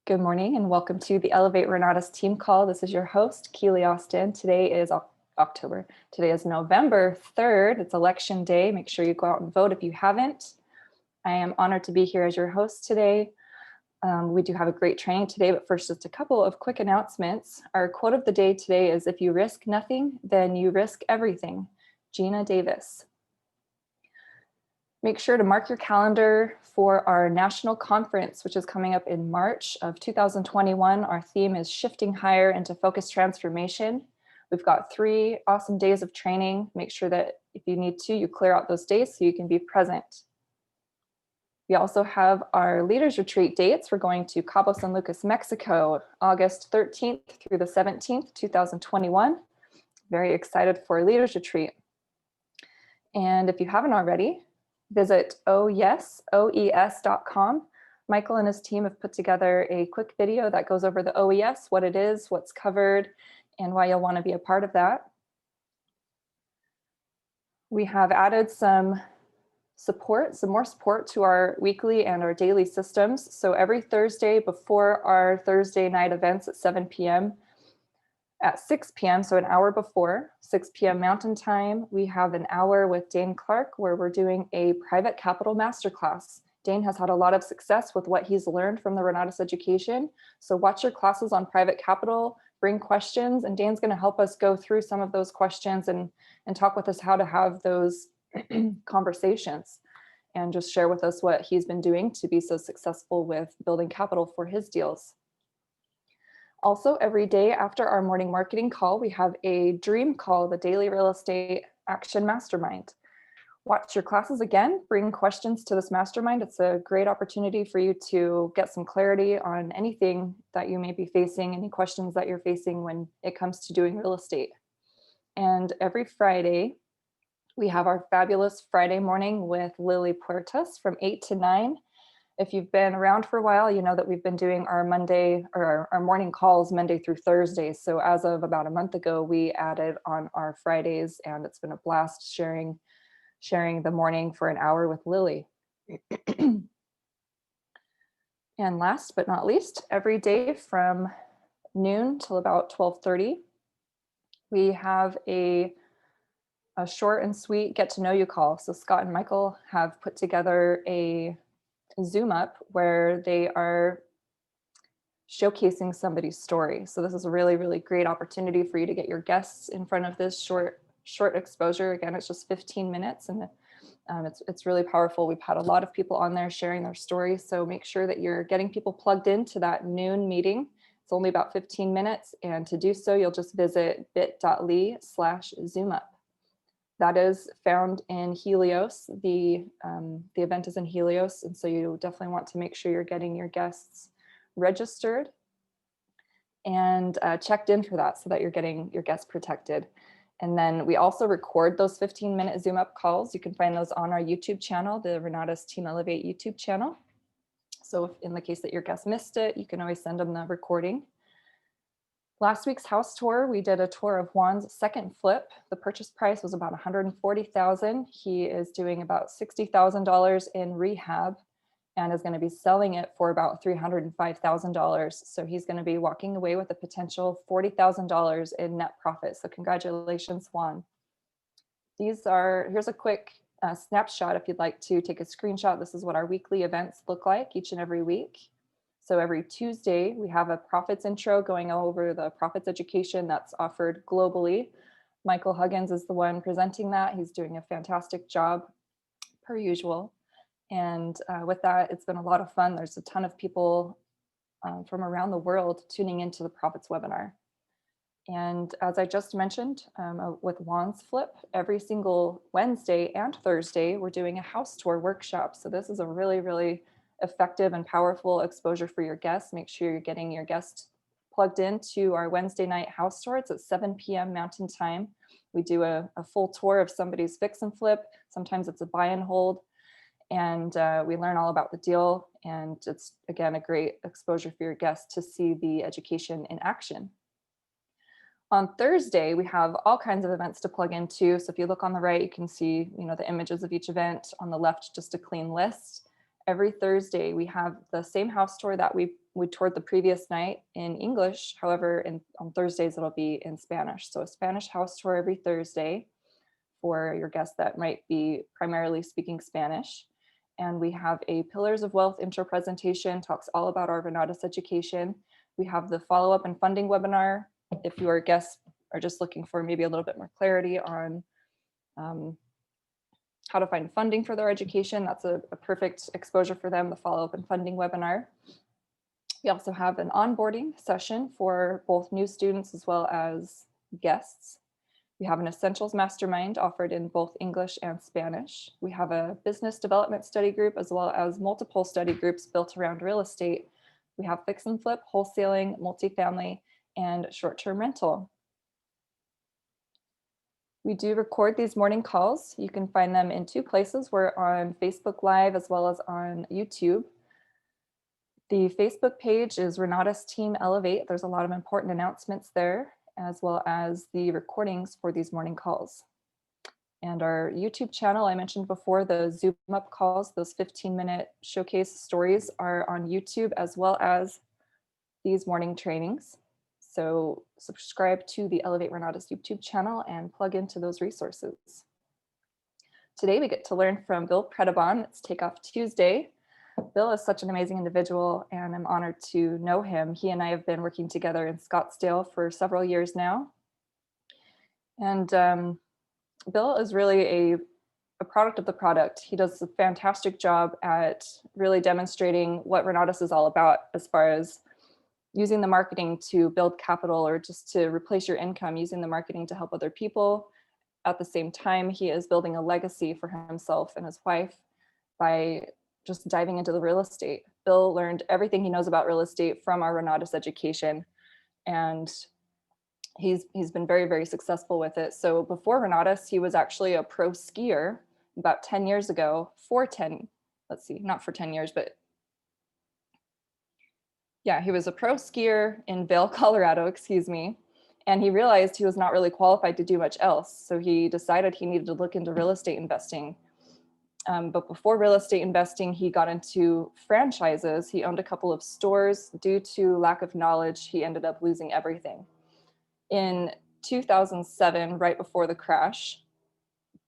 Good morning and welcome to the Elevate Renatus team call. This is your host, Keeley Austin. Today is October. Today is November 3rd. It's election day. Make sure you go out and vote if you haven't. I am honored to be here as your host today. We do have a great training today, but first, just a couple of quick announcements. Our quote of the day today is, "If you risk nothing, then you risk everything." Gina Davis. Make sure to mark your calendar for our national conference, which is coming up in March of 2021. Our theme is Shifting Higher into Focused Transformation. We've got 3 awesome days of training. Make sure that if you need to, you clear out those days so you can be present. We also have our Leaders Retreat dates. We're going to Cabo San Lucas, Mexico, August 13th through the 17th, 2021. Very excited for Leaders Retreat. And if you haven't already, visit oes.com. Michael and his team have put together a quick video that goes over the OES, what it is, what's covered, and why you'll want to be a part of that. We have added some more support to our weekly and our daily systems. So every Thursday before our Thursday night events at 7 p.m., at 6 p.m., so an hour before, 6 p.m. Mountain Time, we have an hour with Dane Clark where we're doing a private capital masterclass. Dane has had a lot of success with what he's learned from the Renatus education. So watch your classes on private capital, bring questions, and Dane's going to help us go through some of those questions and talk with us how to have those conversations and just share with us what he's been doing to be so successful with building capital for his deals. Also, every day after our morning marketing call, we have a dream call, the Daily Real Estate Action Mastermind. Watch your classes again, bring questions to this mastermind. It's a great opportunity for you to get some clarity on anything that you may be facing, any questions that you're facing when it comes to doing real estate. And every Friday, we have our fabulous Friday morning with Lily Puertas from 8 to 9. If you've been around for a while, you know that we've been doing our Monday or our morning calls Monday through Thursday. So as of about a month ago, we added on our Fridays, and it's been a blast sharing the morning for an hour with Lily. And last but not least, every day from noon till about 12:30, we have a short and sweet get to know you call. So Scott and Michael have put together a Zoom up where they are showcasing somebody's story. So this is a really, really great opportunity for you to get your guests in front of this short exposure. Again, it's just 15 minutes and it's really powerful. We've had a lot of people on there sharing their stories. So make sure that you're getting people plugged into that noon meeting. It's only about 15 minutes. And to do so, you'll just visit bit.ly/ZoomUp. That is found in Helios. The event is in Helios, and so you definitely want to make sure you're getting your guests registered and checked in for that so that you're getting your guests protected. And then we also record those 15-minute Zoom up calls. You can find those on our YouTube channel, the Renatus Team Elevate YouTube channel. So if in the case that your guest missed it, you can always send them the recording. Last week's house tour, we did a tour of Juan's second flip. The purchase price was about $140,000. He is doing about $60,000 in rehab and is going to be selling it for about $305,000. So he's going to be walking away with a potential $40,000 in net profit. So congratulations, Juan. Here's a quick snapshot if you'd like to take a screenshot. This is what our weekly events look like each and every week. So every Tuesday, we have a profits intro going over the profits education that's offered globally. Michael Huggins is the one presenting that. He's doing a fantastic job, per usual. And with that, it's been a lot of fun. There's a ton of people from around the world tuning into the profits webinar. And as I just mentioned, with Juan's flip, every single Wednesday and Thursday, we're doing a house tour workshop. So this is a really, really effective and powerful exposure for your guests. Make sure you're getting your guests plugged into our Wednesday night house tour. It's at 7 p.m. Mountain Time. We do a full tour of somebody's fix and flip. Sometimes it's a buy and hold. And we learn all about the deal. And it's, again, a great exposure for your guests to see the education in action. On Thursday, we have all kinds of events to plug into. So if you look on the right, you can see, the images of each event. On the left, just a clean list. Every Thursday, we have the same house tour that we we toured the previous night in English. However, on Thursdays, it'll be in Spanish. So a Spanish house tour every Thursday for your guests that might be primarily speaking Spanish. And we have a Pillars of Wealth intro presentation, talks all about our Renatus education. We have the follow-up and funding webinar. If your guests are just looking for maybe a little bit more clarity on how to find funding for their education, that's a perfect exposure for them, the follow-up and funding webinar. We also have an onboarding session for both new students as well as guests. We have an essentials mastermind offered in both English and Spanish. We have a business development study group as well as multiple study groups built around real estate. We have fix and flip, wholesaling, multifamily, and short-term rental. We do record these morning calls. You can find them in two places. We're on Facebook Live as well as on YouTube. The Facebook page is Renatus Team Elevate. There's a lot of important announcements there, as well as the recordings for these morning calls. And our YouTube channel, I mentioned before, the Zoom Up calls, those 15-minute showcase stories are on YouTube, as well as these morning trainings. So subscribe to the Elevate Renatus YouTube channel and plug into those resources. Today we get to learn from Bill Predebon. It's Takeoff Tuesday. Bill is such an amazing individual, and I'm honored to know him. He and I have been working together in Scottsdale for several years now. And Bill is really a product of the product. He does a fantastic job at really demonstrating what Renatus is all about, as far as using the marketing to build capital or just to replace your income, using the marketing to help other people. At the same time, he is building a legacy for himself and his wife by just diving into the real estate. Bill learned everything he knows about real estate from our Renatus education, and he's been very, very successful with it. So before Renatus, he was actually a pro skier about 10 years ago, not for 10 years, but yeah, he was a pro skier in Vail, Colorado, and he realized he was not really qualified to do much else. So he decided he needed to look into real estate investing. But before real estate investing, he got into franchises. He owned a couple of stores. Due to lack of knowledge, he ended up losing everything. In 2007, right before the crash,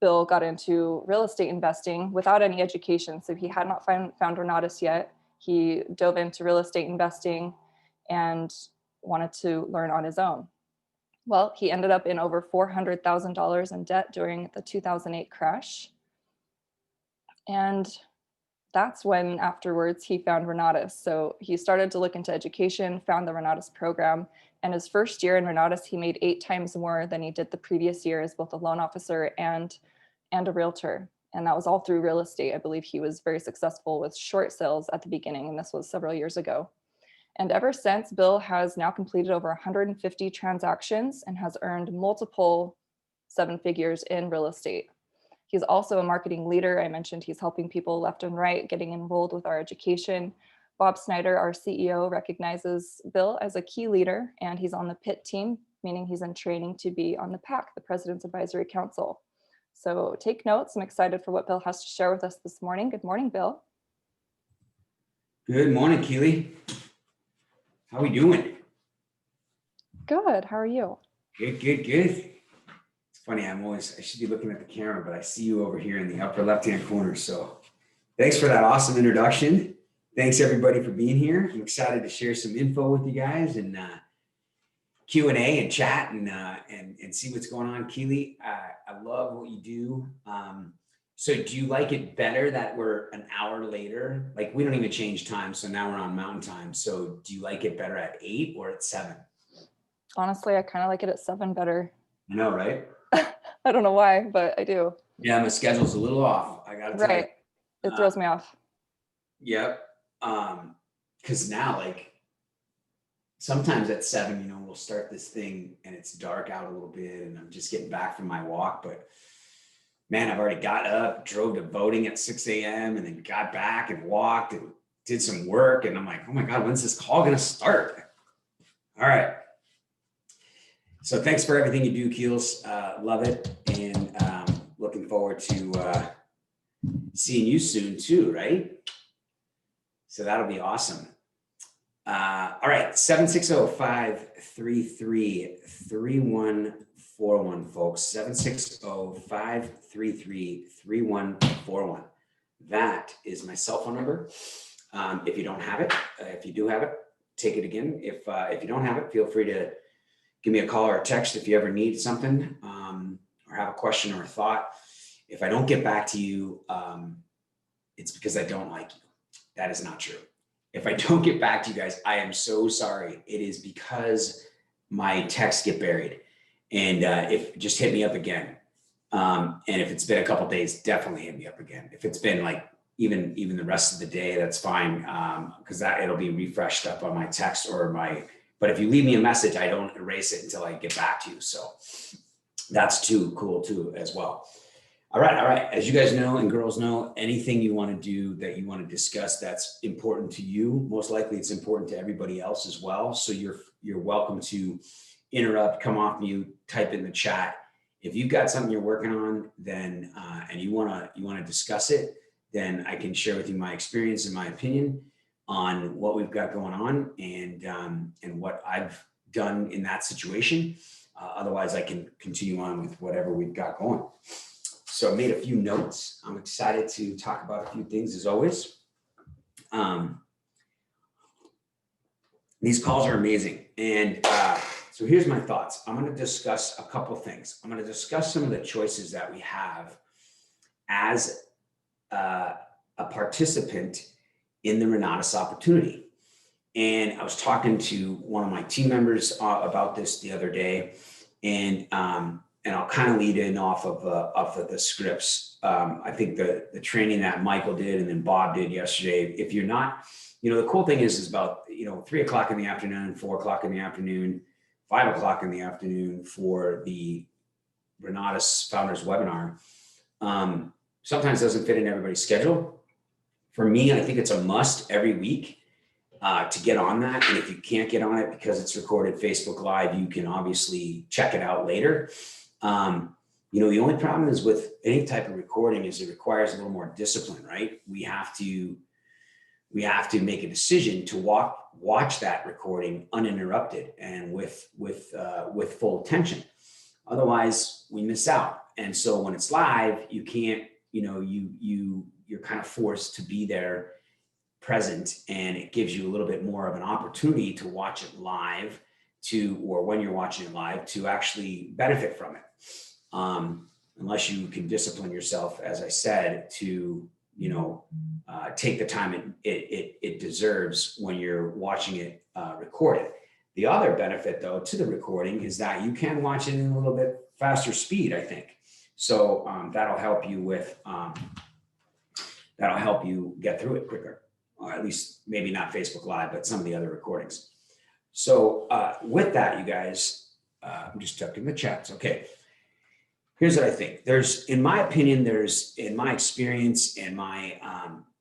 Bill got into real estate investing without any education. So he had not found Renatus yet. He dove into real estate investing and wanted to learn on his own. Well, he ended up in over $400,000 in debt during the 2008 crash. And that's when afterwards he found Renatus. So he started to look into education, found the Renatus program, and his first year in Renatus, he made 8 times more than he did the previous year as both a loan officer and a realtor. And that was all through real estate. I believe he was very successful with short sales at the beginning, and this was several years ago. And ever since, Bill has now completed over 150 transactions and has earned multiple 7 figures in real estate. He's also a marketing leader. I mentioned he's helping people left and right, getting enrolled with our education. Bob Snyder, our CEO, recognizes Bill as a key leader, and he's on the PIT team, meaning he's in training to be on the PAC, the President's Advisory Council. So take notes. I'm excited for what Bill has to share with us this morning. Good morning, Bill. Good morning, Keeley. How are we doing? Good. How are you? Good, good, good. It's funny, I should be looking at the camera, but I see you over here in the upper left-hand corner. So thanks for that awesome introduction. Thanks everybody for being here. I'm excited to share some info with you guys and Q&A and chat and see what's going on. Keeley, I love what you do. So do you like it better that we're an hour later? Like we don't even change time. So now we're on mountain time. So do you like it better at 8 or at 7? Honestly, I kind of like it at 7 better. I know, right? I don't know why, but I do. Yeah, my schedule's a little off. I gotta tell you. Right. It throws me off. Yep. Cause now like sometimes at 7, we'll start this thing and it's dark out a little bit and I'm just getting back from my walk, but man, I've already got up, drove to voting at 6 a.m. and then got back and walked and did some work. And I'm like, oh my God, when's this call going to start? All right. So thanks for everything you do, Keels. Love it. And looking forward to seeing you soon too, right? So that'll be awesome. All right, 760-533-3141, folks. 760-533-3141. That is my cell phone number. If you don't have it, if you do have it, take it again. If you don't have it, feel free to give me a call or a text if you ever need something, or have a question or a thought. If I don't get back to you, it's because I don't like you. That is not true. If I don't get back to you guys, I am so sorry. It is because my texts get buried. And if just hit me up again. And if it's been a couple days, definitely hit me up again. If it's been like even the rest of the day, that's fine. Because it'll be refreshed up on my text or but if you leave me a message, I don't erase it until I get back to you. So that's cool too as well. All right. As you guys know and girls know, anything you want to do that you want to discuss that's important to you, most likely it's important to everybody else as well. So you're welcome to interrupt, come off mute, type in the chat. If you've got something you're working on, then and you want to discuss it, then I can share with you my experience and my opinion on what we've got going on and what I've done in that situation. Otherwise, I can continue on with whatever we've got going. So I made a few notes. I'm excited to talk about a few things as always. These calls are amazing. And so here's my thoughts. I'm going to discuss a couple things. I'm going to discuss some of the choices that we have as a participant in the Renatus opportunity. And I was talking to one of my team members about this the other day, and I'll kind of lead in off of the scripts. I think the training that Michael did and then Bob did yesterday. If you're not, the cool thing is about 3 o'clock in the afternoon, 4 o'clock in the afternoon, 5 o'clock in the afternoon for the Renatus Founders webinar. Sometimes doesn't fit in everybody's schedule. For me, I think it's a must every week to get on that. And if you can't get on it because it's recorded Facebook Live, you can obviously check it out later. The only problem is with any type of recording is it requires a little more discipline, right? We have to make a decision to watch that recording uninterrupted and with full attention. Otherwise, we miss out. And so when it's live, you can't, you're kind of forced to be there present, and it gives you a little bit more of an opportunity to watch it live or when you're watching it live to actually benefit from it. Unless you can discipline yourself, as I said, to, take the time it deserves when you're watching it recorded. The other benefit though to the recording is that you can watch it in a little bit faster speed, I think. So that'll help you get through it quicker, or at least maybe not Facebook Live, but some of the other recordings. So with that, you guys, I'm just checking the chats. Okay. Here's what I think. In my opinion, in my experience and my,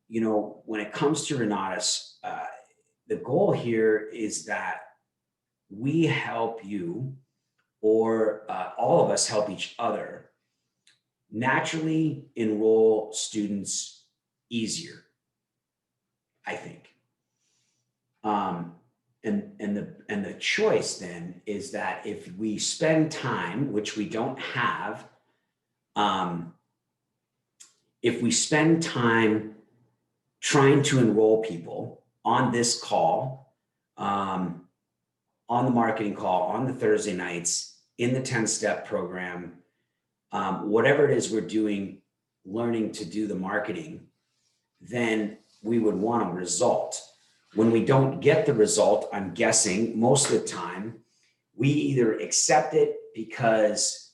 when it comes to Renatus, the goal here is that we help you, or all of us help each other naturally enroll students easier, I think. And the choice then is that if we spend time, which we don't have, if we spend time trying to enroll people on this call, on the marketing call, on the Thursday nights, in the 10-step program, whatever it is we're doing, learning to do the marketing, then we would want a result. When we don't get the result, I'm guessing most of the time, we either accept it because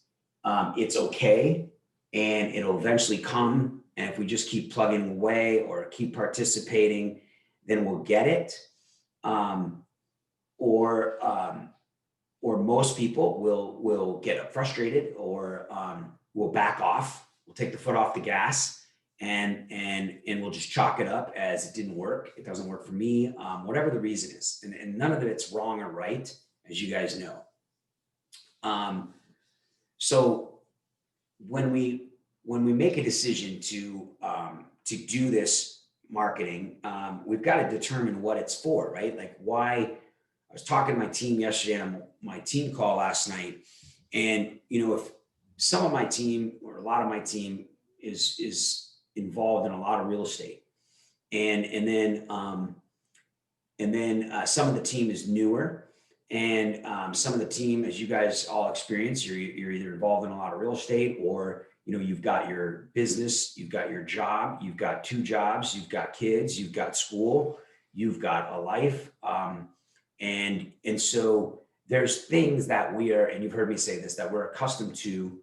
it's okay and it'll eventually come. And if we just keep plugging away or keep participating, then we'll get it. Or most people will get frustrated or will back off. We'll take the foot off the gas. And we'll just chalk it up as it didn't work. It doesn't work for me, whatever the reason is. And none of it's wrong or right, as you guys know. So when we make a decision to do this marketing, we've got to determine what it's for, right? Like why was talking to my team yesterday on my team call last night. And, you know, if some of my team or a lot of my team is involved in a lot of real estate, and then some of the team is newer, and some of the team, as you guys all experience, you're either involved in a lot of real estate, or you know, you've got your business, you've got your job, you've got 2 jobs, you've got kids, you've got school, you've got a life, and so there's things that we are, and you've heard me say this, that we're accustomed to,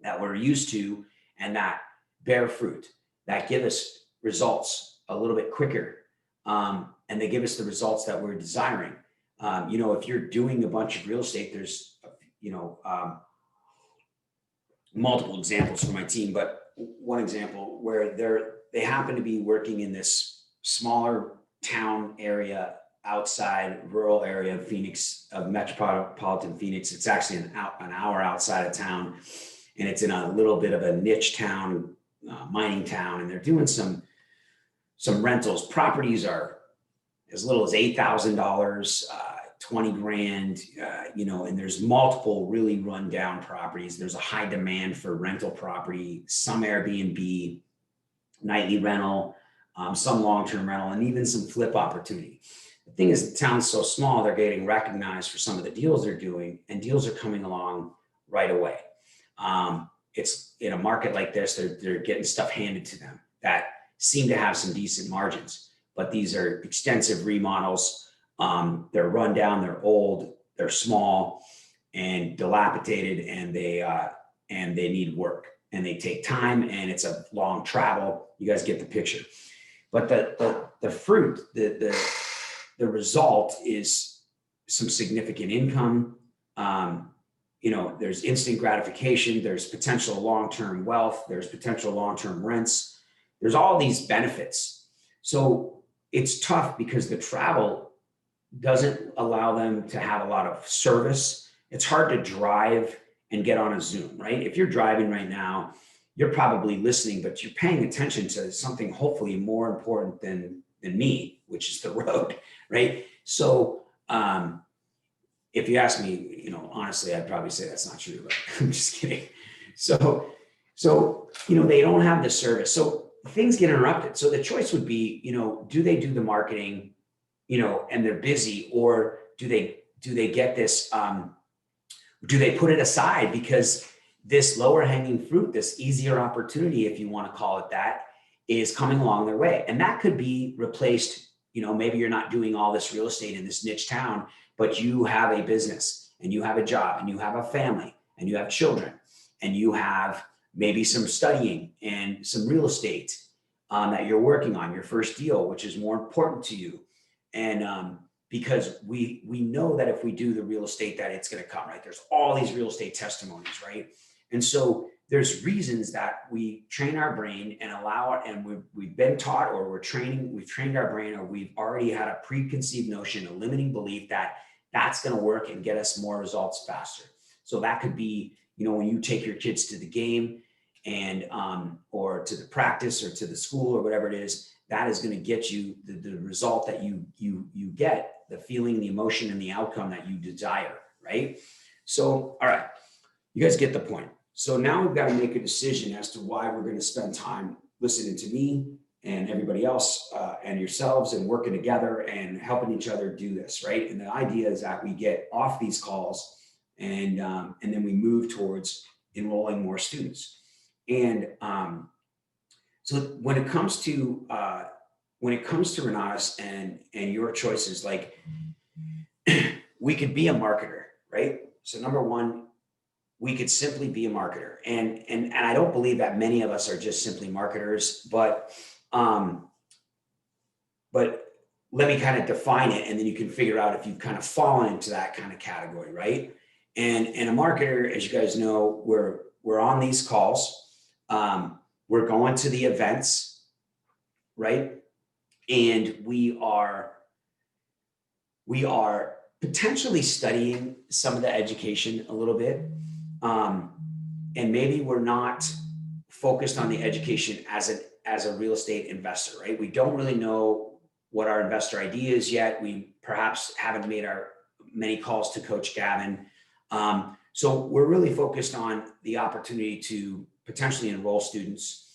that we're used to, and that bear fruit, that give us results a little bit quicker, and they give us the results that we're desiring. You know, if you're doing a bunch of real estate, there's, you know, multiple examples for my team, but one example where they happen to be working in this smaller town area outside rural area of Phoenix, of metropolitan Phoenix. It's actually an hour outside of town, and it's in a little bit of a niche town, mining town, and they're doing some rentals. Properties are as little as $8,000, 20 grand, you know, and there's multiple really run down properties. There's a high demand for rental property, some Airbnb, nightly rental, some long-term rental, and even some flip opportunity. The thing is, the town's so small, they're getting recognized for some of the deals they're doing, and deals are coming along right away. It's in a market like this, they're getting stuff handed to them that seem to have some decent margins, but these are extensive remodels. They're run down, they're old, they're small and dilapidated, and they need work, and they take time, and it's a long travel. You guys get the picture. But the fruit, the result is some significant income. You know, there's instant gratification, there's potential long-term wealth, there's potential long-term rents, there's all these benefits. So it's tough because the travel doesn't allow them to have a lot of service. It's hard to drive and get on a Zoom, right? If you're driving right now, you're probably listening, but you're paying attention to something hopefully more important than me, which is the road, right? So if you ask me, you know, honestly, I'd probably say that's not true, but I'm just kidding. So, you know, they don't have the service. So things get interrupted. So the choice would be, you know, do they do the marketing, you know, and they're busy, or do they get this, do they put it aside because this lower hanging fruit, this easier opportunity, if you want to call it that, is coming along their way. And that could be replaced. You know, maybe you're not doing all this real estate in this niche town, but you have a business, and you have a job, and you have a family, and you have children, and you have maybe some studying and some real estate that you're working on, your first deal, which is more important to you. And because we know that if we do the real estate, that it's going to come, right? There's all these real estate testimonies, right? And so there's reasons that we train our brain and allow it, and we've been taught, or we've trained our brain, or we've already had a preconceived notion, a limiting belief that that's going to work and get us more results faster. So that could be, you know, when you take your kids to the game and or to the practice or to the school or whatever it is, that is going to get you the result that you get, the feeling, the emotion, and the outcome that you desire, right? So, all right, you guys get the point. So now we've got to make a decision as to why we're going to spend time listening to me and everybody else and yourselves, and working together and helping each other do this, right? And the idea is that we get off these calls and then we move towards enrolling more students. And so when it comes to Renatus and your choices, like we could be a marketer, right? So number one, we could simply be a marketer. And I don't believe that many of us are just simply marketers, but let me kind of define it, and then you can figure out if you've kind of fallen into that kind of category, right? And a marketer, as you guys know, we're on these calls. We're going to the events, right? And we are potentially studying some of the education a little bit. And maybe we're not focused on the education as a real estate investor, right? We don't really know what our investor ID is yet. We perhaps haven't made our many calls to Coach Gavin. So we're really focused on the opportunity to potentially enroll students,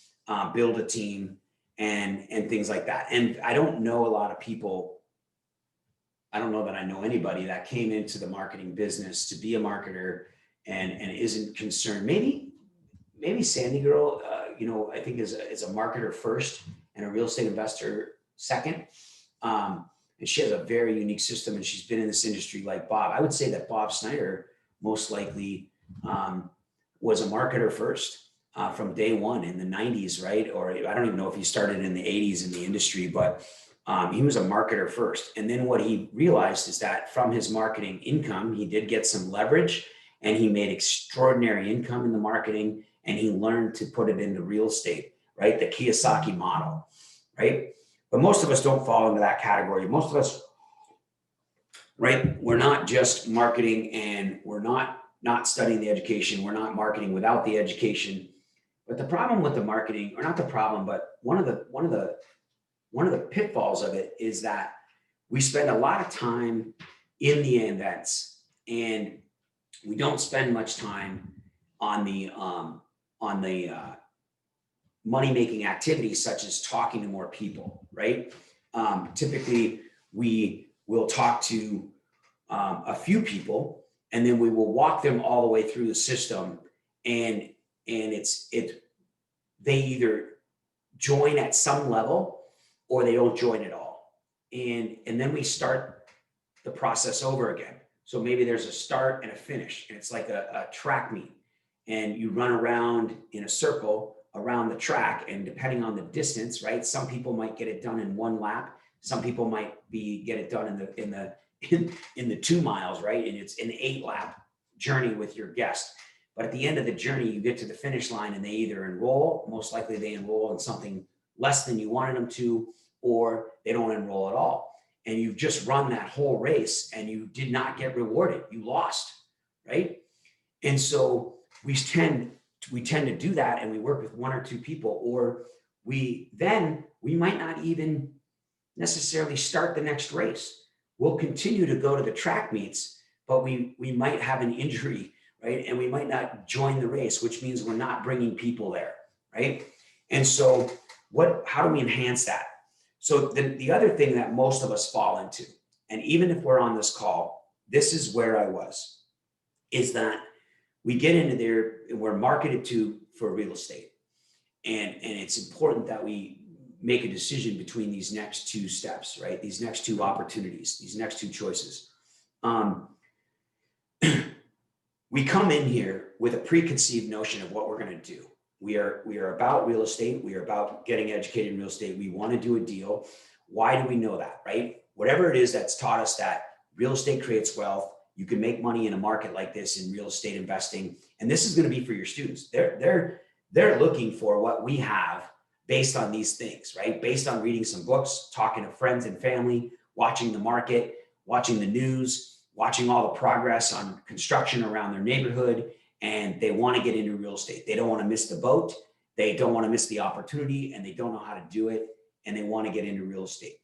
build a team, and things like that. And I don't know a lot of people. I don't know that I know anybody that came into the marketing business to be a marketer and isn't concerned. Maybe Sandy Girl, I think is a marketer first and a real estate investor second. And she has a very unique system, and she's been in this industry like Bob. I would say that Bob Snyder most likely was a marketer first from day one in the 90s, right? Or I don't even know if he started in the 80s in the industry, but he was a marketer first. And then what he realized is that from his marketing income, he did get some leverage, and he made extraordinary income in the marketing, and he learned to put it into real estate, right? The Kiyosaki model, right? But most of us don't fall into that category. Most of us, right? We're not just marketing, and we're not studying the education. We're not marketing without the education. But the problem with the marketing, or not the problem, but one of the pitfalls of it is that we spend a lot of time in the events, and we don't spend much time on the money-making activities, such as talking to more people, right? Typically, we will talk to a few people, and then we will walk them all the way through the system, and they either join at some level or they don't join at all, and then we start the process over again. So maybe there's a start and a finish, and it's like a track meet, and you run around in a circle around the track, and depending on the distance, right? Some people might get it done in one lap. Some people might get it done in the 2 miles, right? And it's an 8-lap journey with your guest. But at the end of the journey, you get to the finish line, and they either enroll, most likely they enroll in something less than you wanted them to, or they don't enroll at all. And you've just run that whole race, and you did not get rewarded. You lost, right? And so we tend to do that, and we work with 1 or 2 people, or we might not even necessarily start the next race. We'll continue to go to the track meets, but we might have an injury, right? And we might not join the race, which means we're not bringing people there, right? And so how do we enhance that? So the other thing that most of us fall into, and even if we're on this call, this is where I was, is that we get into there, and we're marketed to for real estate. And it's important that we make a decision between these next 2 steps, right? These next 2 opportunities, these next 2 choices. We come in here with a preconceived notion of what we're going to do. We are about real estate. We are about getting educated in real estate. We want to do a deal. Why do we know that, right? Whatever it is that's taught us that real estate creates wealth. You can make money in a market like this in real estate investing. And this is going to be for your students. They're looking for what we have based on these things, right? Based on reading some books, talking to friends and family, watching the market, watching the news, watching all the progress on construction around their neighborhood. And they want to get into real estate. They don't want to miss the boat. They don't want to miss the opportunity, and they don't know how to do it. And they want to get into real estate.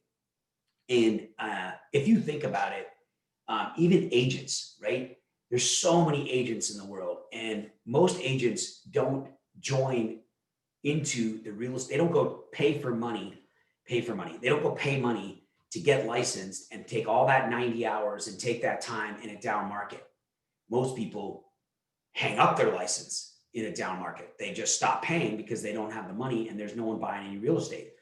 And if you think about it, even agents, right? There's so many agents in the world, and most agents don't join into the real estate. They don't go pay money. They don't go pay money to get licensed and take all that 90 hours and take that time in a down market. Most people hang up their license in a down market. They just stop paying because they don't have the money, and there's no one buying any real estate.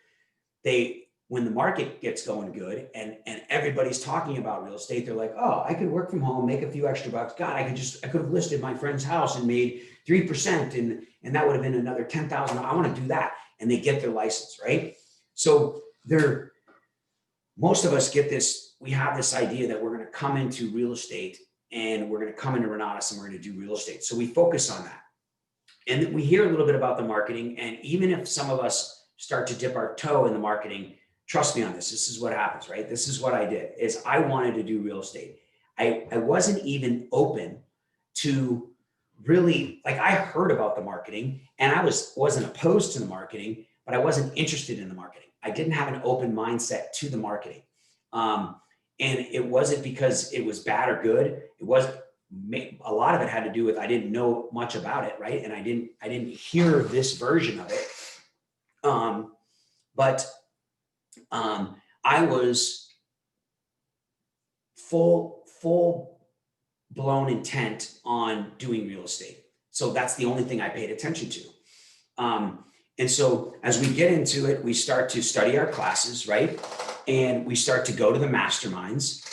When the market gets going good and everybody's talking about real estate, they're like, oh, I could work from home, make a few extra bucks. God, I could have listed my friend's house and made 3%, and that would have been another $10,000. I want to do that. And they get their license, right? So most of us get this, we have this idea that we're going to come into real estate, and we're going to come into Renatus, and we're going to do real estate. So we focus on that. And we hear a little bit about the marketing. And even if some of us start to dip our toe in the marketing, trust me on this. This is what happens, right? This is what I did, is I wanted to do real estate. I wasn't even open to really, like, I heard about the marketing, and I wasn't opposed to the marketing, but I wasn't interested in the marketing. I didn't have an open mindset to the marketing. And it wasn't because it was bad or good. It was, a lot of it had to do with, I didn't know much about it, right? And I didn't hear this version of it. But I was full blown intent on doing real estate. So that's the only thing I paid attention to. And so as we get into it, we start to study our classes, right? And we start to go to the masterminds,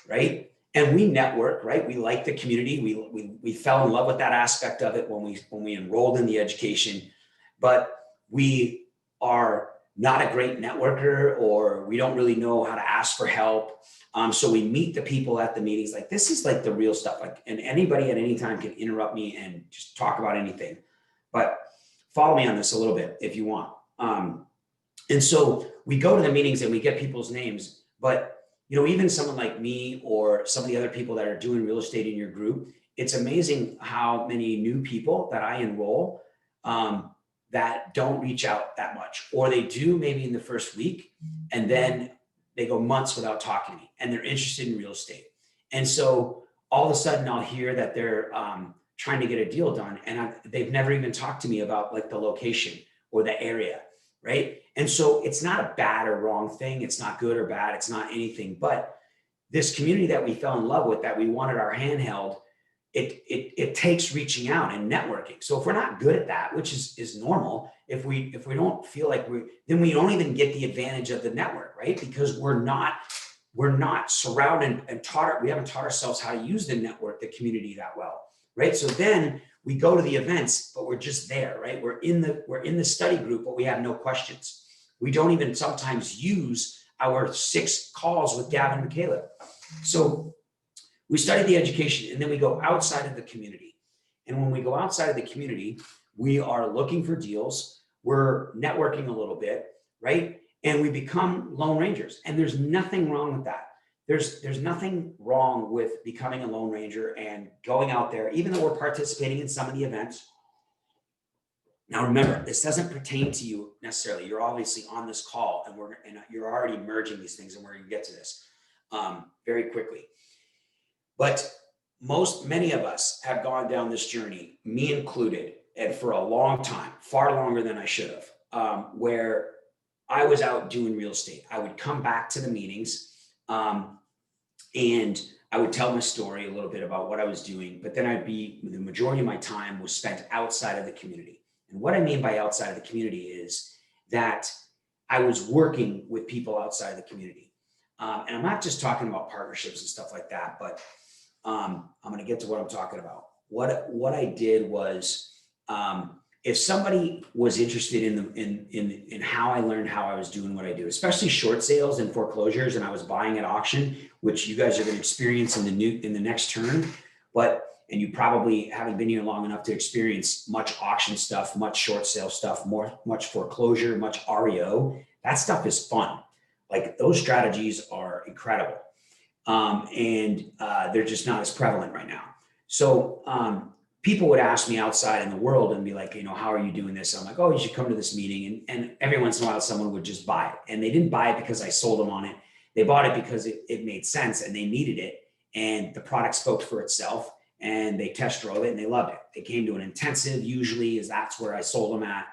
right? And we network, right? We like the community. We fell in love with that aspect of it when we enrolled in the education, but we are not a great networker, or we don't really know how to ask for help. So we meet the people at the meetings. Like, this is like the real stuff. Like, and anybody at any time can interrupt me and just talk about anything. But follow me on this a little bit if you want. And so we go to the meetings and we get people's names, but even someone like me or some of the other people that are doing real estate in your group, it's amazing how many new people that I enroll that don't reach out that much, or they do maybe in the first week, and then they go months without talking to me, and they're interested in real estate. And so all of a sudden I'll hear that they're trying to get a deal done, and they've never even talked to me about like the location or the area, right? And so it's not a bad or wrong thing. It's not good or bad. It's not anything. But this community that we fell in love with, that we wanted our hand held, it takes reaching out and networking. So if we're not good at that, which is normal, if we don't feel like then we don't even get the advantage of the network, right? Because we're not surrounded and we haven't taught ourselves how to use the network, the community that well, right? So then we go to the events, but we're just there, right? We're in the study group, but we have no questions. We don't even sometimes use our 6 calls with Gavin and Caleb. So we study the education, and then we go outside of the community. And when we go outside of the community, we are looking for deals. We're networking a little bit, right? And we become Lone Rangers. And there's nothing wrong with that. There's nothing wrong with becoming a Lone Ranger and going out there, even though we're participating in some of the events. Now, remember, this doesn't pertain to you necessarily. You're obviously on this call, and you're already merging these things, and we're going to get to this very quickly. But many of us have gone down this journey, me included, and for a long time, far longer than I should have, where I was out doing real estate. I would come back to the meetings, and I would tell my story a little bit about what I was doing, but then the majority of my time was spent outside of the community. And what I mean by outside of the community is that I was working with people outside of the community. And I'm not just talking about partnerships and stuff like that, but I'm going to get to what I'm talking about. What I did was, if somebody was interested in how I learned how I was doing what I do, especially short sales and foreclosures, and I was buying at auction, which you guys are going to experience in the next turn, and you probably haven't been here long enough to experience much auction stuff, much short sale stuff, much foreclosure, much REO. That stuff is fun. Like, those strategies are incredible. And they're just not as prevalent right now. So people would ask me outside in the world and be like, how are you doing this? I'm like, oh, you should come to this meeting. And every once in a while, someone would just buy it. And they didn't buy it because I sold them on it. They bought it because it made sense and they needed it. And the product spoke for itself, and they test drove it and they loved it. They came to an intensive, usually, as that's where I sold them at.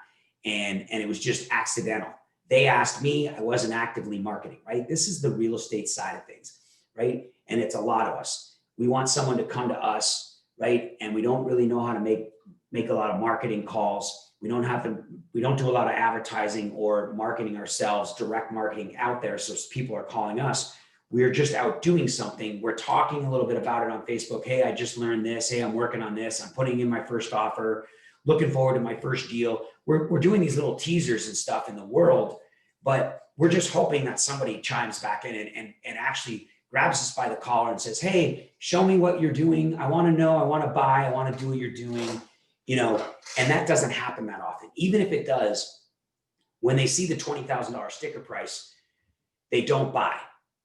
And it was just accidental. They asked me, I wasn't actively marketing, right? This is the real estate side of things, right? And it's a lot of us. We want someone to come to us, right? And we don't really know how to make a lot of marketing calls. We don't do a lot of advertising or marketing ourselves, direct marketing out there. So people are calling us. We're just out doing something. We're talking a little bit about it on Facebook. Hey, I just learned this. Hey, I'm working on this. I'm putting in my first offer, looking forward to my first deal. We're doing these little teasers and stuff in the world, but we're just hoping that somebody chimes back in and actually grabs us by the collar and says, hey, show me what you're doing. I want to know, I want to buy, I want to do what you're doing, and that doesn't happen that often. Even if it does, when they see the $20,000 sticker price, they don't buy.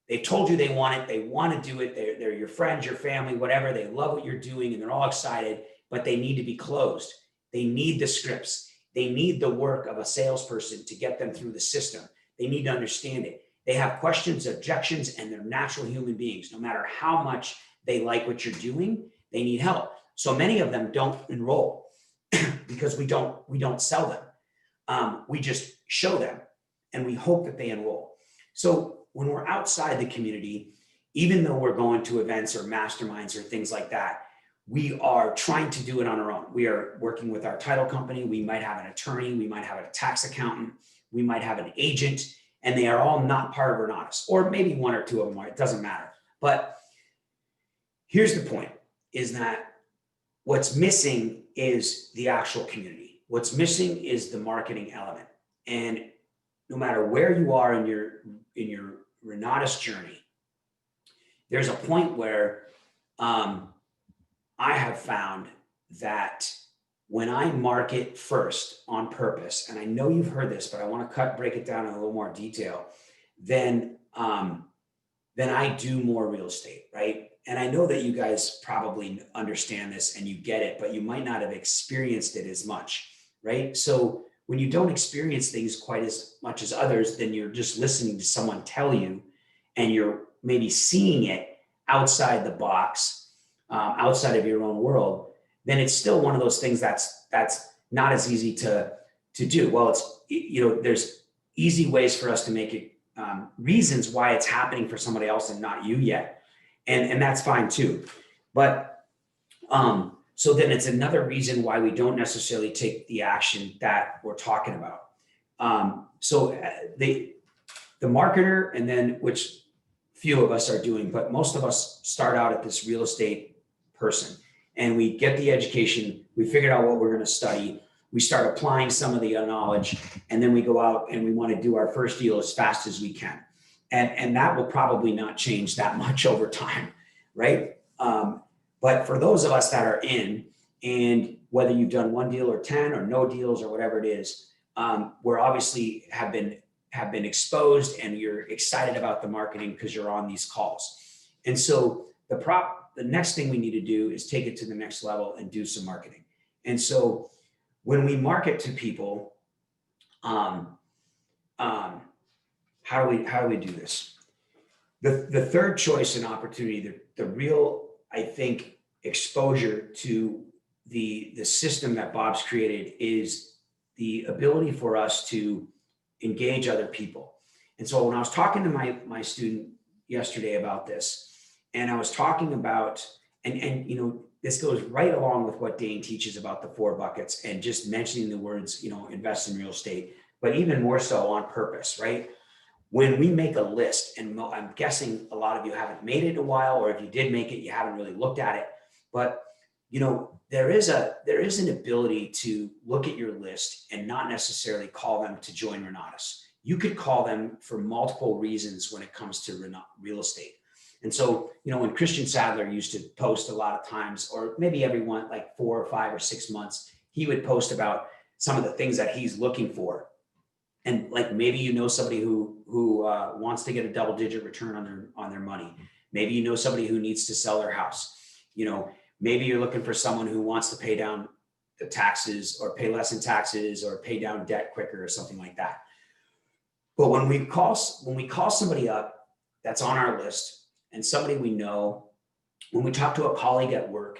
They've told you they want it. They want to do it. They're your friends, your family, whatever. They love what you're doing and they're all excited, but they need to be closed. They need the scripts. They need the work of a salesperson to get them through the system. They need to understand it. They have questions, objections, and they're natural human beings. No matter how much they like what you're doing, they need help. So many of them don't enroll because we don't sell them. We just show them and we hope that they enroll. So when we're outside the community, even though we're going to events or masterminds or things like that, we are trying to do it on our own. We are working with our title company. We might have an attorney. We might have a tax accountant. We might have an agent, and they are all not part of Renatus, or maybe one or two of them are. It doesn't matter. But here's the point, is that what's missing is the actual community. What's missing is the marketing element. And no matter where you are in your Renatus journey, there's a point where I have found that when I market first on purpose, and I know you've heard this, but I want to break it down in a little more detail, then I do more real estate, right? And I know that you guys probably understand this and you get it, but you might not have experienced it as much, right? So when you don't experience things quite as much as others, then you're just listening to someone tell you, and you're maybe seeing it outside the box, outside of your own world, then it's still one of those things that's not as easy to do. Well, it's, there's easy ways for us to make it, reasons why it's happening for somebody else and not you yet. And that's fine too. But so then it's another reason why we don't necessarily take the action that we're talking about. So the marketer, and then which few of us are doing, but most of us start out at this real estate person, and we get the education, we figured out what we're going to study, we start applying some of the knowledge, and then we go out and we want to do our first deal as fast as we can. And that will probably not change that much over time, right? But for those of us that are in, and whether you've done one deal or 10 or no deals or whatever it is, we're obviously have been exposed, and you're excited about the marketing because you're on these calls. And so the next thing we need to do is take it to the next level and do some marketing. And so when we market to people, how do we do this? The third choice and opportunity, the real, I think, exposure to the system that Bob's created is the ability for us to engage other people. And so when I was talking to my student yesterday about this, and I was talking about, and this goes right along with what Dane teaches about the 4 buckets, and just mentioning the words, invest in real estate, but even more so on purpose, right? When we make a list, and I'm guessing a lot of you haven't made it in a while, or if you did make it, you haven't really looked at it, but there is an ability to look at your list and not necessarily call them to join Renatus. You could call them for multiple reasons when it comes to real estate. And so, when Christian Sadler used to post a lot of times, or maybe every one, like 4 or 5 or 6 months, he would post about some of the things that he's looking for. And like, maybe somebody who wants to get a double-digit return on their money. Maybe somebody who needs to sell their house. Maybe you're looking for someone who wants to pay down the taxes, or pay less in taxes, or pay down debt quicker, or something like that. But when we call somebody up that's on our list, and somebody we know, when we talk to a colleague at work,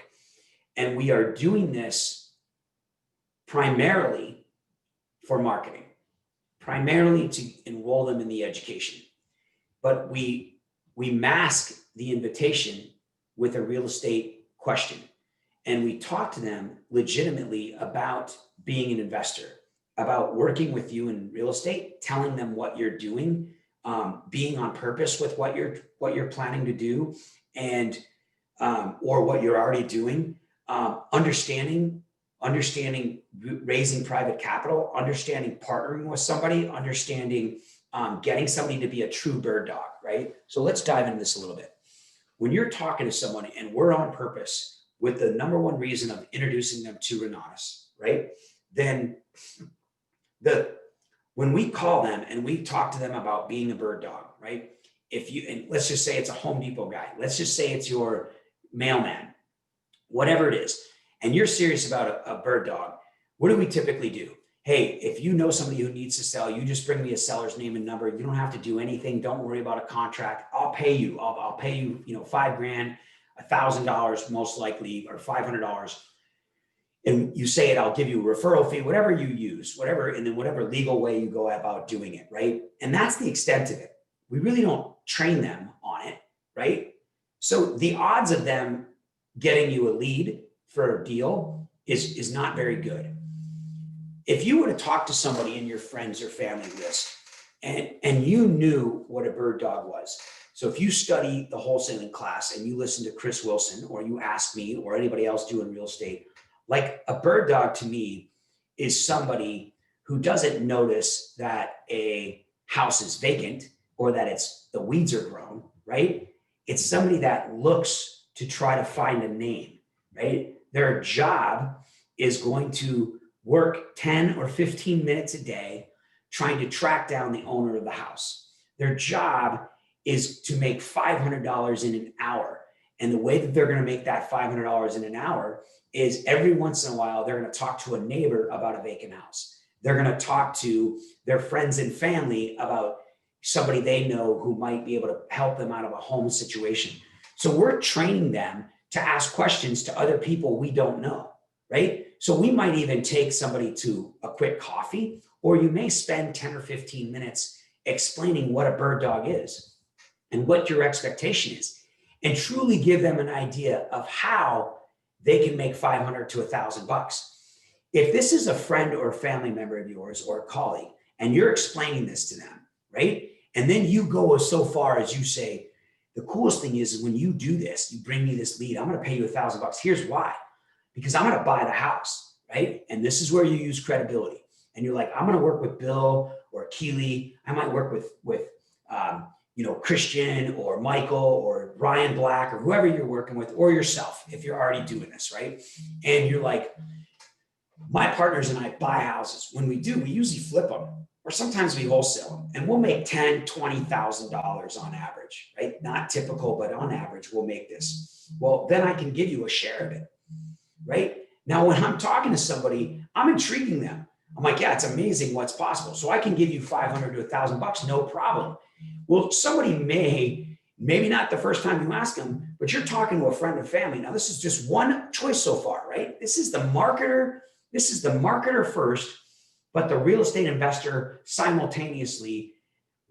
and we are doing this primarily for marketing, primarily to enroll them in the education, but we mask the invitation with a real estate question, and we talk to them legitimately about being an investor, about working with you in real estate, telling them what you're doing, being on purpose with what you're planning to do, and or what you're already doing, understanding raising private capital, understanding partnering with somebody, understanding getting somebody to be a true bird dog, right? So let's dive into this a little bit. When you're talking to someone and we're on purpose with the number one reason of introducing them to Renatus, right? Then when we call them and we talk to them about being a bird dog, right? And let's just say it's a Home Depot guy. Let's just say it's your mailman, whatever it is, and you're serious about a bird dog, what do we typically do? hey, if you know somebody who needs to sell, you just bring me a seller's name and number. You don't have to do anything. Don't worry about a contract. I'll pay you. I'll pay you, $5,000, $1,000 most likely, or $500. And you say it, I'll give you a referral fee, whatever you use, whatever, and then whatever legal way you go about doing it, right? And that's the extent of it. We really don't train them on it, right? So the odds of them getting you a lead for a deal is not very good. If you were to talk to somebody in your friends or family list and you knew what a bird dog was, so if you study the wholesaling class and you listen to Chris Wilson, or you ask me or anybody else doing real estate, like a bird dog to me is somebody who doesn't notice that a house is vacant or that the weeds are grown, right? It's somebody that looks to try to find a name, right? Their job is going to work 10 or 15 minutes a day trying to track down the owner of the house. Their job is to make $500 in an hour. And the way that they're going to make that $500 in an hour is every once in a while, they're going to talk to a neighbor about a vacant house. They're going to talk to their friends and family about somebody they know who might be able to help them out of a home situation. So we're training them to ask questions to other people we don't know, right? So we might even take somebody to a quick coffee, or you may spend 10 or 15 minutes explaining what a bird dog is and what your expectation is, and truly give them an idea of how they can make $500 to $1,000. If this is a friend or a family member of yours or a colleague, and you're explaining this to them, right? And then you go so far as you say, the coolest thing is when you do this, you bring me this lead, I'm going to pay you $1,000. Here's why. Because I'm going to buy the house, right? And this is where you use credibility. And you're like, I'm going to work with Bill or Keeley. I might work with Christian or Michael or Ryan Black or whoever you're working with, or yourself, if you're already doing this, right? And you're like, my partners and I buy houses. When we do, we usually flip them, or sometimes we wholesale them, and we'll make $10,000, $20,000 on average, right? Not typical, but on average, we'll make this. Well, then I can give you a share of it, right? Now, when I'm talking to somebody, I'm intriguing them. I'm like, yeah, it's amazing what's possible. So I can give you $500 to $1,000, no problem. Well, somebody maybe not the first time you ask them, but you're talking to a friend or family. Now, this is just one choice so far, right? This is the marketer. This is the marketer first, but the real estate investor simultaneously,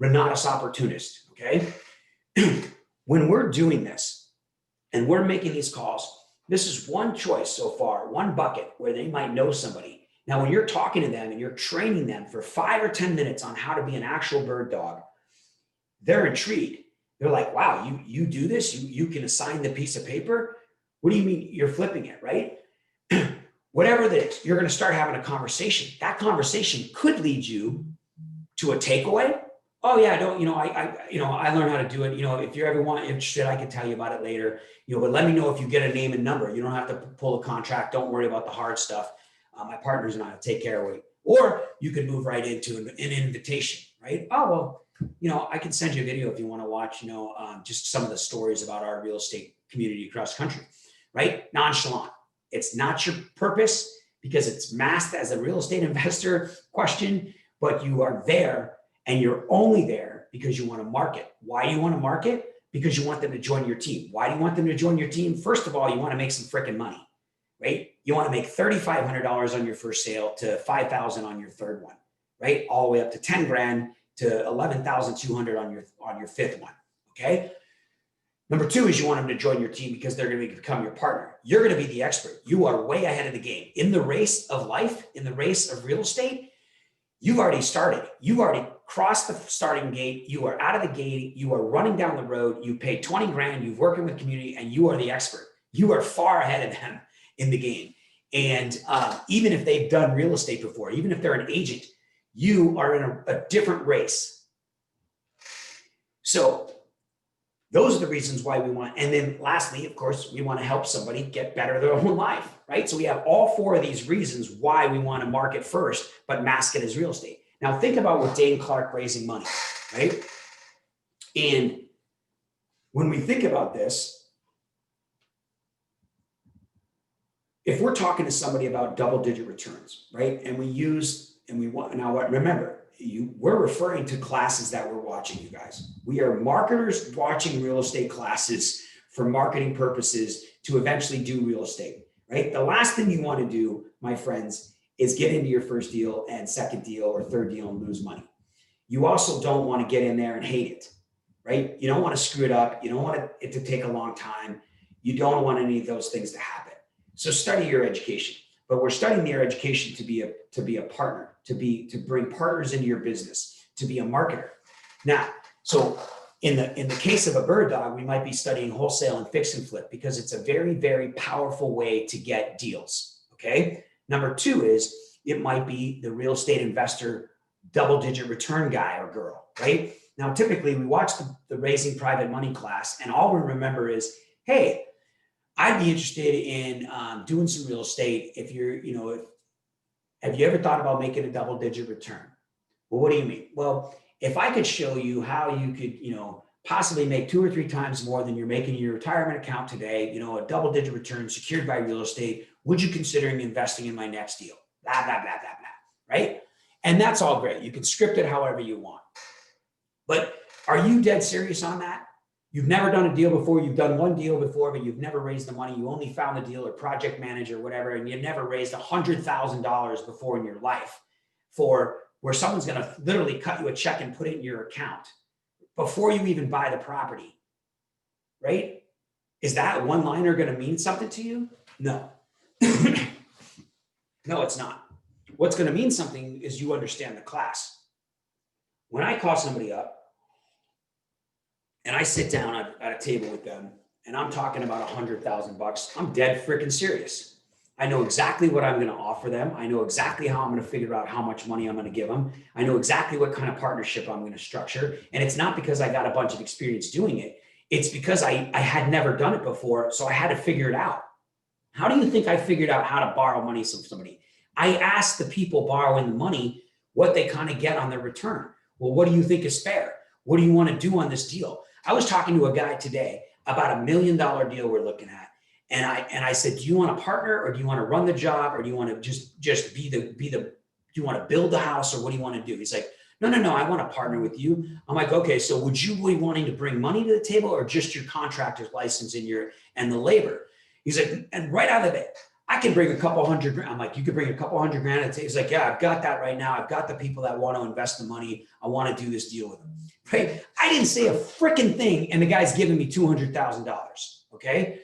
Renatus opportunist, okay? When we're doing this and we're making these calls, this is one choice so far, one bucket where they might know somebody. Now, when you're talking to them and you're training them for 5 or 10 minutes on how to be an actual bird dog, they're intrigued. They're like, wow, you do this? You can assign the piece of paper? What do you mean you're flipping it, right? Whatever that is, you're going to start having a conversation. That conversation could lead you to a takeaway. Oh yeah, I learned how to do it. If you ever interested, I can tell you about it later. But let me know if you get a name and number. You don't have to pull a contract. Don't worry about the hard stuff. My partners and I will take care of it. Or you could move right into an invitation, right? Oh, well, I can send you a video if you want to watch, just some of the stories about our real estate community across the country, right? Nonchalant. It's not your purpose because it's masked as a real estate investor question, but you are there and you're only there because you want to market. Why do you want to market? Because you want them to join your team. Why do you want them to join your team? First of all, you want to make some freaking money, right? You want to make $3,500 on your first sale to $5,000 on your third one, right? All the way up to 10 grand to 11,200 on your fifth one, okay? Number two is you want them to join your team because they're going to become your partner. You're going to be the expert. You are way ahead of the game. In the race of life, in the race of real estate, you've already started. You've already crossed the starting gate. You are out of the gate. You are running down the road. You paid 20 grand. You've working with community and you are the expert. You are far ahead of them in the game. And even if they've done real estate before, even if they're an agent, you are in a different race. So those are the reasons why we want. And then lastly, of course, we want to help somebody get better their own life, right? So we have all 4 of these reasons why we want to market first, but mask it as real estate. Now think about with Dane Clark raising money, right? And when we think about this, if we're talking to somebody about double-digit returns, right? And we use And we want, now what, remember, we're referring to classes that we're watching, you guys. We are marketers watching real estate classes for marketing purposes to eventually do real estate, right? The last thing you want to do, my friends, is get into your first deal and second deal or third deal and lose money. You also don't want to get in there and hate it, right? You don't want to screw it up. You don't want it to take a long time. You don't want any of those things to happen. So study your education. But we're studying your education to be a partner, to bring partners into your business, to be a marketer. Now, so in the case of a bird dog, we might be studying wholesale and fix and flip because it's a very, very powerful way to get deals. Okay. Number two is it might be the real estate investor double-digit return guy or girl, right? Now, typically we watch the Raising Private Money class, and all we remember is, hey, I'd be interested in doing some real estate. If you're, have you ever thought about making a double-digit return? Well, what do you mean? Well, if I could show you how you could, possibly make 2 or 3 times more than you're making in your retirement account today, a double-digit return secured by real estate, would you consider investing in my next deal? Blah, blah, blah, blah, blah, right? And that's all great. You can script it however you want. But are you dead serious on that? You've never done a deal before. You've done one deal before, but you've never raised the money. You only found the deal or project manager, whatever, and you've never raised $100,000 before in your life for where someone's going to literally cut you a check and put it in your account before you even buy the property, right? Is that one-liner going to mean something to you? No. No, it's not. What's going to mean something is you understand the class. When I call somebody up, and I sit down at a table with them and I'm talking about $100,000, I'm dead freaking serious. I know exactly what I'm going to offer them. I know exactly how I'm going to figure out how much money I'm going to give them. I know exactly what kind of partnership I'm going to structure. And it's not because I got a bunch of experience doing it. It's because I had never done it before. So I had to figure it out. How do you think I figured out how to borrow money from somebody? I asked the people borrowing the money what they kind of get on their return. Well, what do you think is fair? What do you want to do on this deal? I was talking to a guy today about $1 million deal we're looking at. And I said, do you want to partner or do you want to run the job or do you want to just do you want to build the house or what do you want to do? He's like, no, I want to partner with you. I'm like, okay, so would you be wanting to bring money to the table or just your contractor's license and the labor? He's like, and right out of it, I can bring a couple $100 grand. I'm like, you could bring a couple $100 grand. He's like, yeah, I've got that right now. I've got the people that want to invest the money. I want to do this deal with them. Right? I didn't say a freaking thing, and the guy's giving me $200,000. Okay.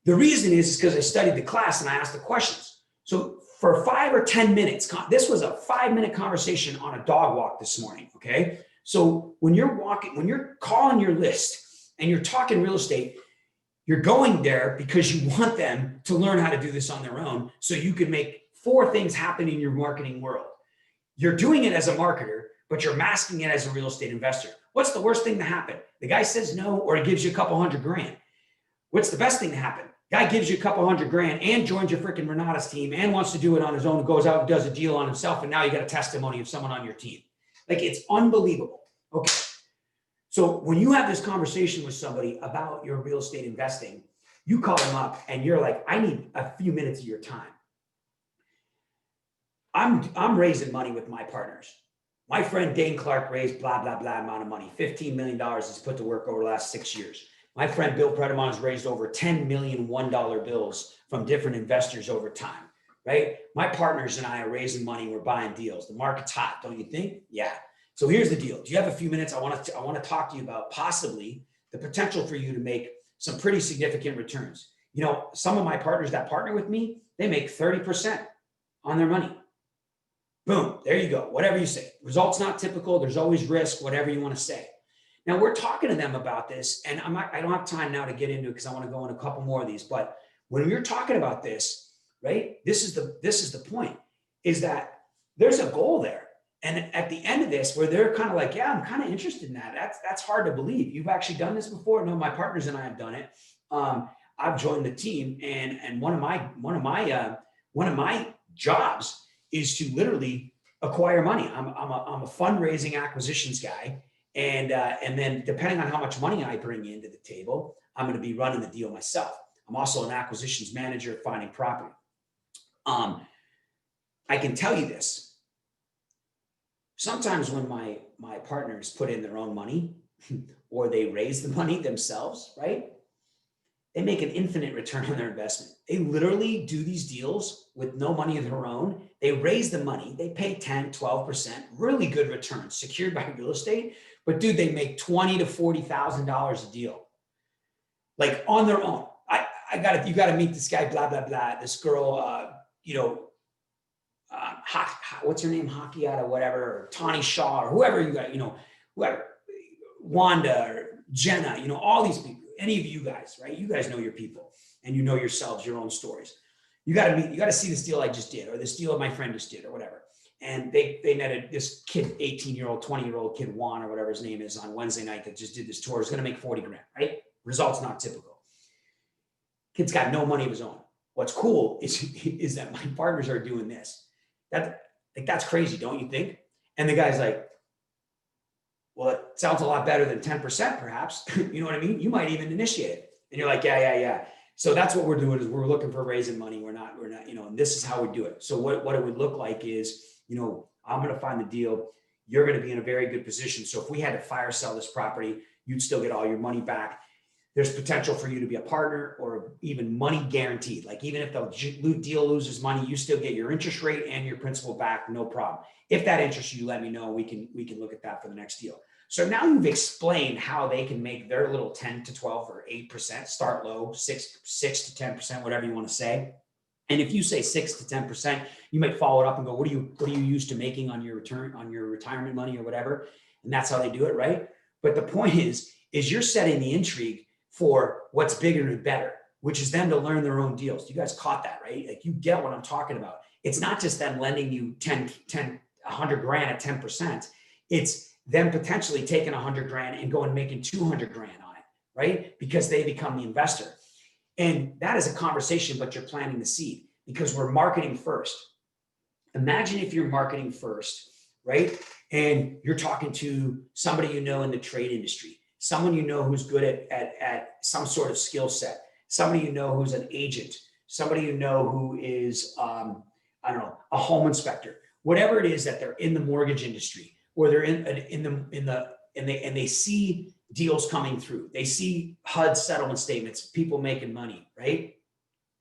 The reason is because I studied the class and I asked the questions. So for 5 or 10 minutes, this was a 5-minute conversation on a dog walk this morning. Okay. So when you're calling your list and you're talking real estate, you're going there because you want them to learn how to do this on their own so you can make 4 things happen in your marketing world. You're doing it as a marketer, but you're masking it as a real estate investor. What's the worst thing to happen? The guy says no, or he gives you a couple $100 grand. What's the best thing to happen? Guy gives you a couple $100 grand and joins your freaking Renata's team and wants to do it on his own, goes out and does a deal on himself. And now you got a testimony of someone on your team. Like, it's unbelievable. Okay. So when you have this conversation with somebody about your real estate investing, you call them up and you're like, I need a few minutes of your time. I'm raising money with my partners. My friend Dane Clark raised blah, blah, blah amount of money. $15 million he's put to work over the last 6 years. My friend Bill Predebon has raised over 10 million $1 bills from different investors over time, right? My partners and I are raising money. We're buying deals. The market's hot, don't you think? Yeah. So here's the deal. Do you have a few minutes? I want to talk to you about possibly the potential for you to make some pretty significant returns. Some of my partners that partner with me, they make 30% on their money. Boom, there you go. Whatever you say. Results not typical. There's always risk, whatever you want to say. Now we're talking to them about this, and I don't have time now to get into it because I want to go in a couple more of these. But when you're talking about this, right, this is the point, is that there's a goal there. And at the end of this, where they're kind of like, yeah, I'm kind of interested in that. That's hard to believe. You've actually done this before? No, my partners and I have done it. I've joined the team, and one of my jobs is to literally acquire money. I'm a fundraising acquisitions guy. And then depending on how much money I bring into the table, I'm going to be running the deal myself. I'm also an acquisitions manager finding property. I can tell you this. sometimes when my partners put in their own money or they raise the money themselves, right? They make an infinite return on their investment. They literally do these deals with no money of their own. They raise the money. They pay 10, 12%, really good returns secured by real estate. But dude, they make $20,000 to $40,000 a deal, like on their own. You got to meet this guy, blah, blah, blah. This girl, what's her name? Hockey out of whatever, or Tawny Shaw, or whoever you got, whoever, Wanda or Jenna, all these people, any of you guys, right? You guys know your people and you know yourselves, your own stories. You got to see this deal I just did, or this deal my friend just did, or whatever. And they netted this kid, 18-year-old, 20-year-old kid, Juan, or whatever his name is, on Wednesday night that just did this tour. Is going to make 40 grand, right? Results not typical. Kid's got no money of his own. What's cool is that my partners are doing this. That's crazy, don't you think? And the guy's like, well, it sounds a lot better than 10%, perhaps. You know what I mean? You might even initiate it. And you're like, yeah. So that's what we're doing, is we're looking for raising money. We're not, and this is how we do it. So what it would look like is, I'm going to find the deal. You're going to be in a very good position. So if we had to fire sell this property, you'd still get all your money back. There's potential for you to be a partner, or even money guaranteed. Like, even if the deal loses money, you still get your interest rate and your principal back, no problem. If that interests you, let me know. We can look at that for the next deal. So now you've explained how they can make their little 10 to 12 or 8%, start low, 6 to 10%, whatever you want to say. And if you say 6 to 10%, you might follow it up and go, what are you used to making on your retirement money or whatever? And that's how they do it, right? But the point is you're setting the intrigue for what's bigger and better, which is them to learn their own deals. You guys caught that, right? Like, you get what I'm talking about. It's not just them lending you 100 grand at 10%. It's them potentially taking 100 grand and going and making 200 grand on it, right? Because they become the investor. And that is a conversation, but you're planting the seed, because we're marketing first. Imagine if you're marketing first, right? And you're talking to somebody in the trade industry, someone who's good at some sort of skill set, somebody who's an agent, somebody who is, a home inspector, whatever it is that they're in the mortgage industry, or they're and they see deals coming through. They see HUD settlement statements, people making money, right?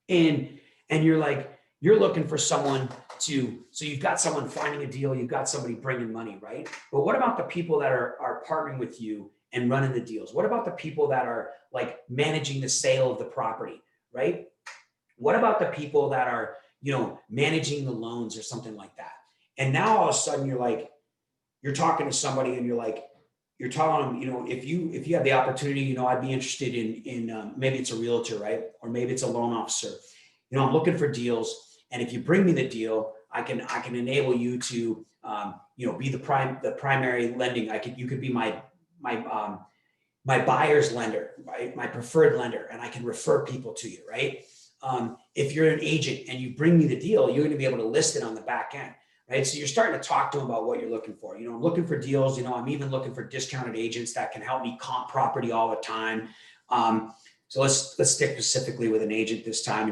And you're looking for someone so you've got someone finding a deal, you've got somebody bringing money, right? But what about the people that are partnering with you and running the deals? What about the people that are like managing the sale of the property, right? What about the people that are, managing the loans or something like that? And now all of a sudden you're talking to somebody and you're telling them, if you have the opportunity, I'd be interested in maybe it's a realtor, right? Or maybe it's a loan officer. I'm looking for deals. And if you bring me the deal, I can enable you to, be the primary lending. You could be my buyer's lender, right? My preferred lender, and I can refer people to you, right? If you're an agent and you bring me the deal, you're going to be able to list it on the back end, right? So you're starting to talk to them about what you're looking for. I'm looking for deals. I'm even looking for discounted agents that can help me comp property all the time. So let's stick specifically with an agent this time.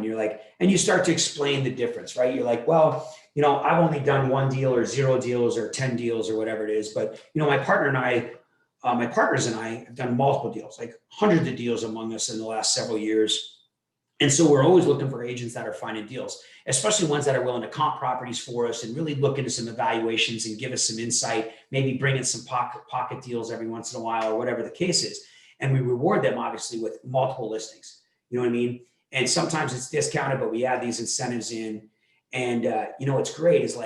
And you start to explain the difference, right? You're like, well, I've only done 1 deal or 0 deals or 10 deals or whatever it is. But, my partners and I have done multiple deals, like hundreds of deals among us in the last several years. And so we're always looking for agents that are finding deals, especially ones that are willing to comp properties for us and really look into some evaluations and give us some insight, maybe bring in some pocket deals every once in a while or whatever the case is. And we reward them obviously with multiple listings. You know what I mean? And sometimes it's discounted, but we add these incentives in. And what's great is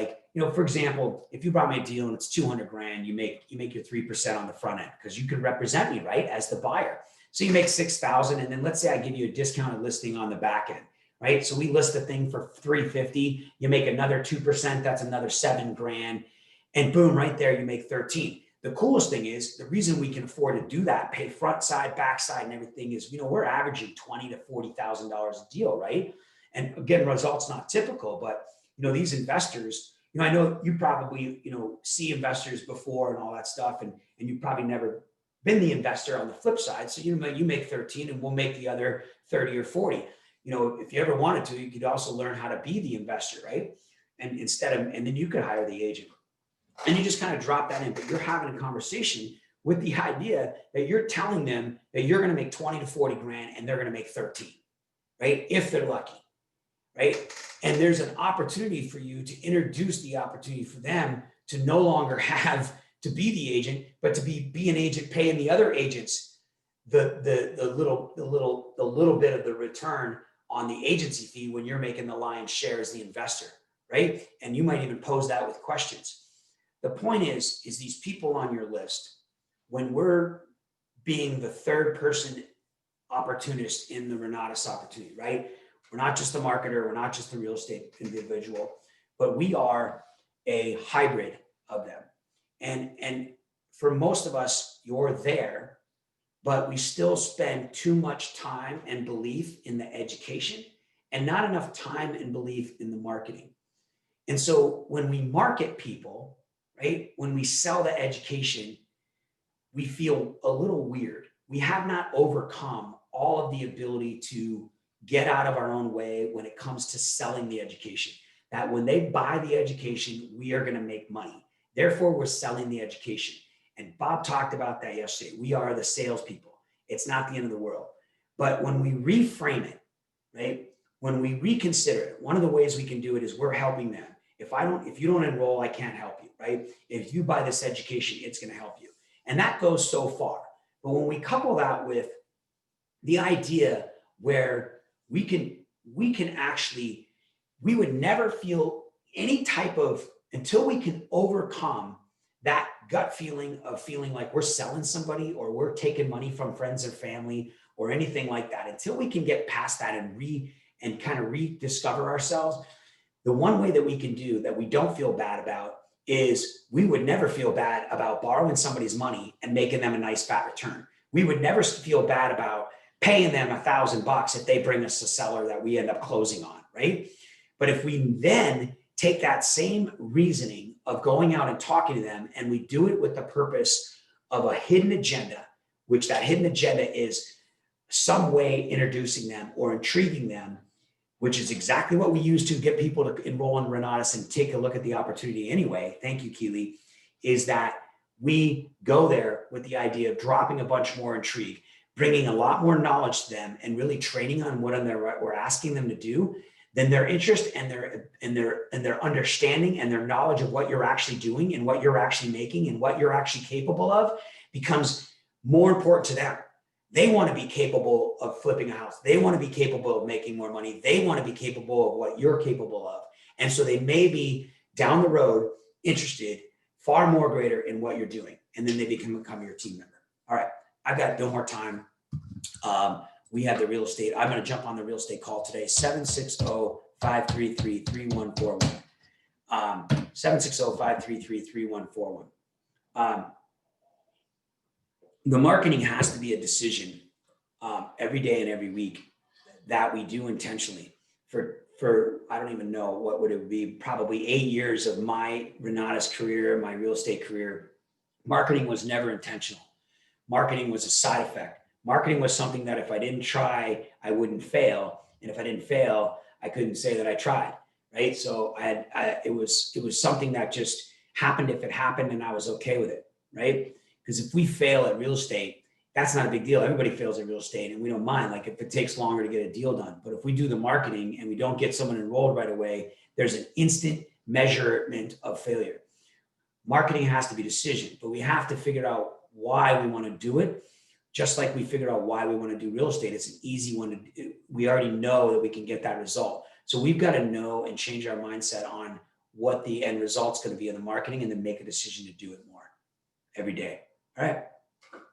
for example, if you brought me a deal and it's 200 grand, you make your 3% on the front end, because you can represent me, right, as the buyer. So you make 6,000, and then let's say I give you a discounted listing on the back end, right? So we list the thing for 350. You make another 2%. That's another 7 grand, and boom, right there, you make 13. The coolest thing is the reason we can afford to do that, pay front side, back side, and everything is, we're averaging $20,000 to $40,000 a deal, right? And again, results not typical, but these investors, I know you probably, see investors before and all that stuff, and you've probably never been the investor on the flip side. So you make 13 and we'll make the other 30 or 40. If you ever wanted to, you could also learn how to be the investor, right? And then you could hire the agent. And you just kind of drop that in, but you're having a conversation with the idea that you're telling them that you're going to make 20 to 40 grand and they're going to make 13, right? If they're lucky, right? And there's an opportunity for you to introduce the opportunity for them to no longer have to be the agent, but to be an agent paying the other agents the little bit of the return on the agency fee when you're making the lion's share as the investor, right? And you might even pose that with questions. The point is these people on your list, when we're being the third person opportunist in the Renatus opportunity, right? We're not just the marketer, we're not just the real estate individual, but we are a hybrid of them. And for most of us, you're there, but we still spend too much time and belief in the education and not enough time and belief in the marketing. And so when we market people, right, when we sell the education, we feel a little weird. We have not overcome all of the ability to get out of our own way when it comes to selling the education. That when they buy the education, we are going to make money. Therefore, we're selling the education. And Bob talked about that yesterday. We are the salespeople. It's not the end of the world. But when we reframe it, right? When we reconsider it, one of the ways we can do it is we're helping them. If you don't enroll, I can't help you, right? If you buy this education, it's going to help you. And that goes so far. But when we couple that with the idea where we would never feel any type of, until we can overcome that gut feeling of feeling like we're selling somebody or we're taking money from friends or family or anything like that, until we can get past that and kind of rediscover ourselves, the one way that we can do that we don't feel bad about is we would never feel bad about borrowing somebody's money and making them a nice fat return. We would never feel bad about paying them $1,000 if they bring us a seller that we end up closing on, right? But if we then take that same reasoning of going out and talking to them and we do it with the purpose of a hidden agenda, which that hidden agenda is some way introducing them or intriguing them, which is exactly what we use to get people to enroll in Renatus and take a look at the opportunity anyway. Thank you, Keeley. Is that we go there with the idea of dropping a bunch more intrigue, bringing a lot more knowledge to them and really training on what we're asking them to do. Then their interest and their understanding and their knowledge of what you're actually doing and what you're actually making and what you're actually capable of becomes more important to them. They want to be capable of flipping a house. They want to be capable of making more money. They want to be capable of what you're capable of. And so they may be down the road interested far more greater in what you're doing. And then they become your team member. All right. I've got no more time. We have the real estate. I'm going to jump on the real estate call today. 760-533-3141. 760-533-3141. The marketing has to be a decision every day and every week that we do intentionally. For I don't even know what would it be, probably 8 years of my Renatus career, my real estate career. Marketing was never intentional. Marketing was a side effect. Marketing was something that if I didn't try, I wouldn't fail. And if I didn't fail, I couldn't say that I tried, right? So it was something that just happened if it happened and I was okay with it, right? Because if we fail at real estate, that's not a big deal. Everybody fails at real estate and we don't mind, like if it takes longer to get a deal done. But if we do the marketing and we don't get someone enrolled right away, there's an instant measurement of failure. Marketing has to be decision, but we have to figure out why we want to do it. Just like we figured out why we want to do real estate, it's an easy one to do. We already know that we can get that result. So we've got to know and change our mindset on what the end result's going to be in the marketing and then make a decision to do it more every day. All right.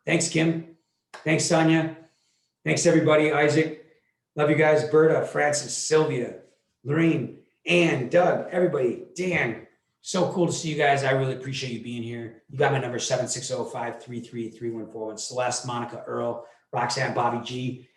Thanks, Kim. Thanks, Sonia. Thanks, everybody. Isaac. Love you guys. Berta, Francis, Sylvia, Lorraine, Ann, Doug, everybody, Dan. So cool to see you guys. I really appreciate you being here. You got my number, 760-533-3141. Celeste, Monica, Earl, Roxanne, Bobby G,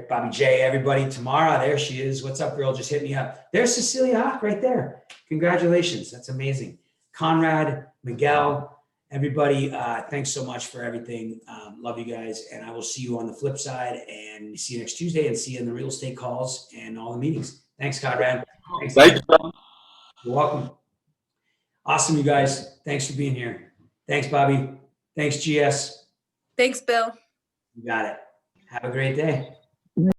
Bobby J, everybody. Tamara, there she is. What's up, girl? Just hit me up. There's Cecilia Hawk right there. Congratulations. That's amazing. Conrad, Miguel, everybody, thanks so much for everything. Love you guys. And I will see you on the flip side and see you next Tuesday and see you in the real estate calls and all the meetings. Thanks, Conrad. Thanks. Thank you. You're welcome. Awesome, you guys. Thanks for being here. Thanks, Bobby. Thanks, GS. Thanks, Bill. You got it. Have a great day.